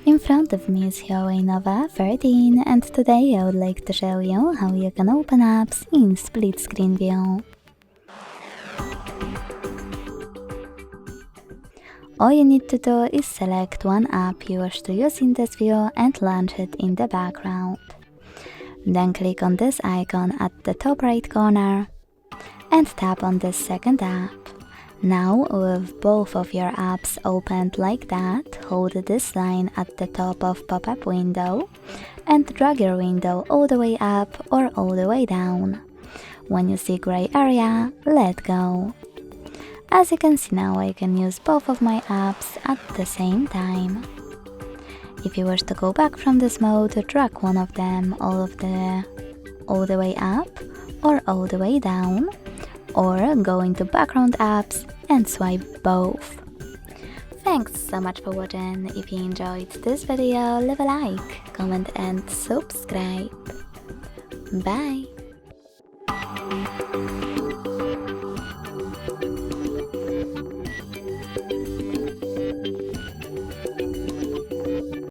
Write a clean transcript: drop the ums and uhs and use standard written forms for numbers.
In front of me is HUAWEI Nova 13 and today I would like to show you how you can open apps in split screen view. All you need to do is select one app you wish to use in this view and launch it in the background. Then click on this icon at the top right corner and tap on this second app. Now, with both of your apps opened like that, hold this line at the top of pop-up window and drag your window all the way up or all the way down. When you see gray area, let go. As you can see now, I can use both of my apps at the same time. If you wish to go back from this mode, drag one of them all the way up or all the way down, or go into background apps and swipe both. Thanks so much for watching. If you enjoyed this video, leave a like, comment and subscribe. Bye!